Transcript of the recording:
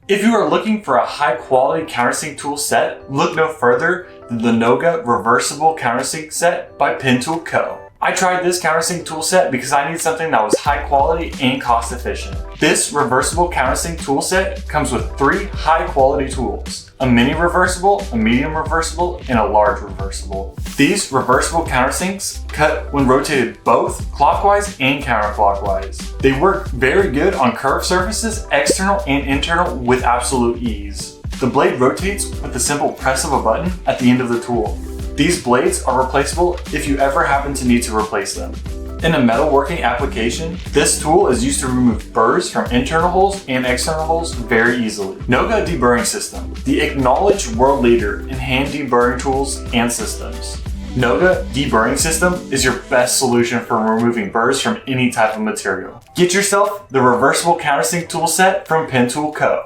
If you are looking for a high quality countersink tool set, look no further than the NOGA Reversible Countersink Set by Pen Tool Co. I tried this countersink tool set because I needed something that was high quality and cost efficient. This reversible countersink tool set comes with 3 high quality tools: a mini reversible, a medium reversible, and a large reversible. These reversible countersinks cut when rotated both clockwise and counterclockwise. They work very good on curved surfaces, external and internal, with absolute ease. The blade rotates with the simple press of a button at the end of the tool. These blades are replaceable if you ever happen to need to replace them. In a metalworking application, this tool is used to remove burrs from internal holes and external holes very easily. NOGA Deburring System, the acknowledged world leader in hand deburring tools and systems. NOGA Deburring System is your best solution for removing burrs from any type of material. Get yourself the reversible countersink tool set from Pen Tool Co.